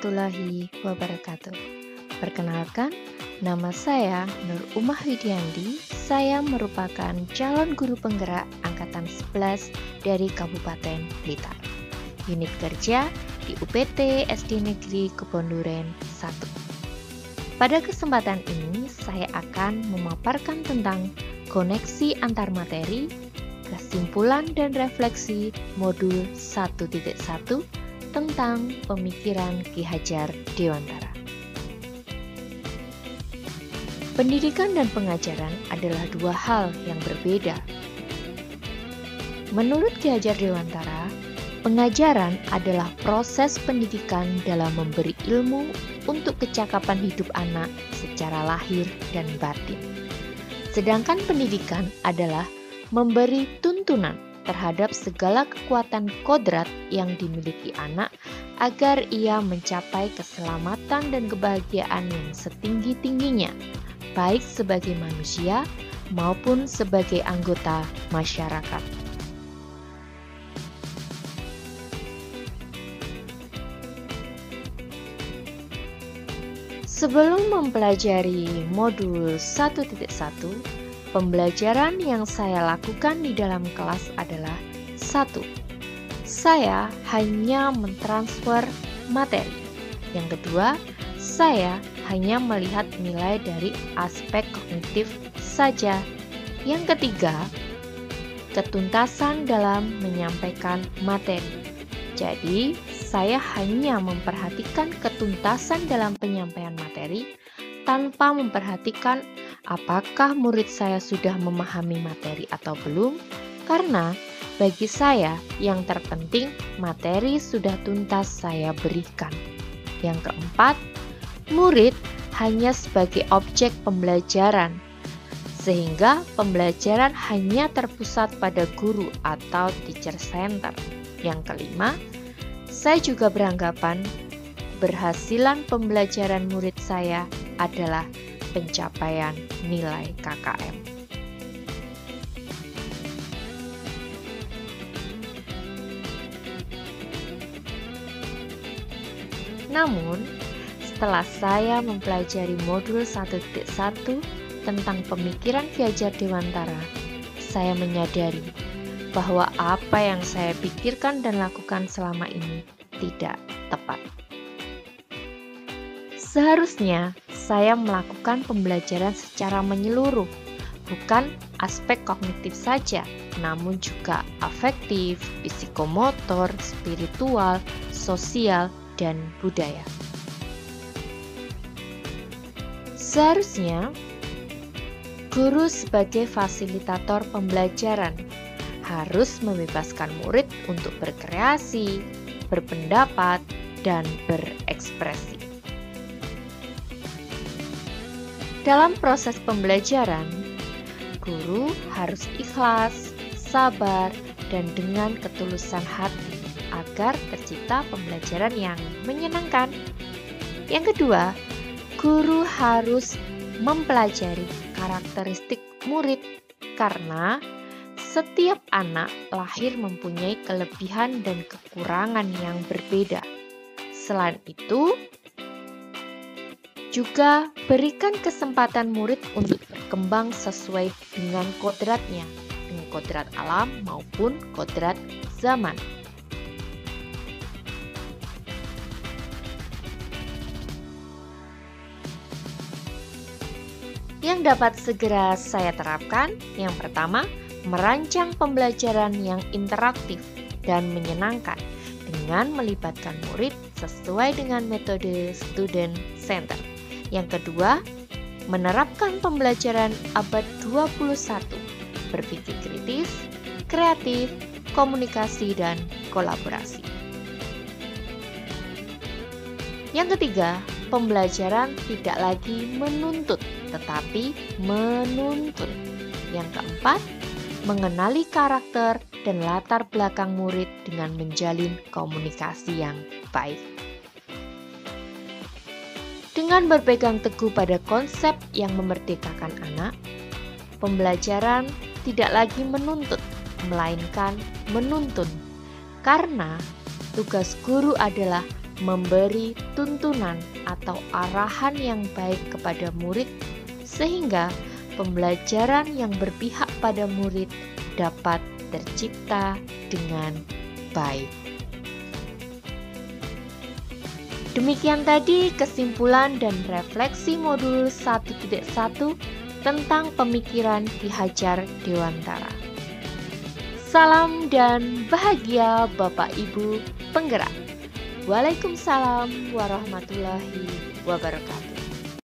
warahmatullahi wabarakatuh. Perkenalkan, nama saya Nur Umah Widiandi. Saya merupakan calon guru penggerak Angkatan 11 dari Kabupaten Blitar. Unit kerja di UPT SD Negeri Kebonduren 1. Pada kesempatan ini, saya akan memaparkan tentang koneksi antar materi, kesimpulan dan refleksi modul 1.1 tentang pemikiran Ki Hajar Dewantara. Pendidikan dan pengajaran adalah dua hal yang berbeda. Menurut Ki Hajar Dewantara, pengajaran adalah proses pendidikan dalam memberi ilmu untuk kecakapan hidup anak secara lahir dan batin. Sedangkan pendidikan adalah memberi tuntunan terhadap segala kekuatan kodrat yang dimiliki anak agar ia mencapai keselamatan dan kebahagiaan yang setinggi-tingginya, baik sebagai manusia maupun sebagai anggota masyarakat. Sebelum mempelajari modul 1.1, pembelajaran yang saya lakukan di dalam kelas adalah 1. Saya hanya mentransfer materi. Yang kedua, saya hanya melihat nilai dari aspek kognitif saja. Yang ketiga, ketuntasan dalam menyampaikan materi. Jadi, saya hanya memperhatikan ketuntasan dalam penyampaian materi tanpa memperhatikan apakah murid saya sudah memahami materi atau belum, karena bagi saya yang terpenting materi sudah tuntas saya berikan. Yang keempat, murid hanya sebagai objek pembelajaran, sehingga pembelajaran hanya terpusat pada guru atau teacher center. Yang kelima, saya juga beranggapan keberhasilan pembelajaran murid saya adalah pencapaian nilai KKM. Namun, setelah saya mempelajari modul 1.1 tentang pemikiran Ki Hajar Dewantara, saya menyadari bahwa apa yang saya pikirkan dan lakukan selama ini tidak tepat. Seharusnya saya melakukan pembelajaran secara menyeluruh, bukan aspek kognitif saja, namun juga afektif, psikomotor, spiritual, sosial, dan budaya. Seharusnya guru sebagai fasilitator pembelajaran harus membebaskan murid untuk berkreasi, berpendapat, dan berekspresi. Dalam proses pembelajaran, guru harus ikhlas, sabar, dan dengan ketulusan hati agar tercipta pembelajaran yang menyenangkan. Yang kedua, guru harus mempelajari karakteristik murid karena setiap anak lahir mempunyai kelebihan dan kekurangan yang berbeda. Selain itu, juga berikan kesempatan murid untuk berkembang sesuai dengan kodratnya, dengan kodrat alam maupun kodrat zaman. Yang dapat segera saya terapkan, yang pertama, merancang pembelajaran yang interaktif dan menyenangkan dengan melibatkan murid sesuai dengan metode student center. Yang kedua, menerapkan pembelajaran abad 21, berpikir kritis, kreatif, komunikasi, dan kolaborasi. Yang ketiga, pembelajaran tidak lagi menuntut, tetapi menuntun. Yang keempat, mengenali karakter dan latar belakang murid dengan menjalin komunikasi yang baik. Dengan berpegang teguh pada konsep yang memerdekakan anak, pembelajaran tidak lagi menuntut, melainkan menuntun. Karena tugas guru adalah memberi tuntunan atau arahan yang baik kepada murid, sehingga pembelajaran yang berpihak pada murid dapat tercipta dengan baik. Demikian tadi kesimpulan dan refleksi modul 1.1 tentang pemikiran Ki Hajar Dewantara. Salam dan bahagia Bapak Ibu penggerak. Waalaikumsalam warahmatullahi wabarakatuh.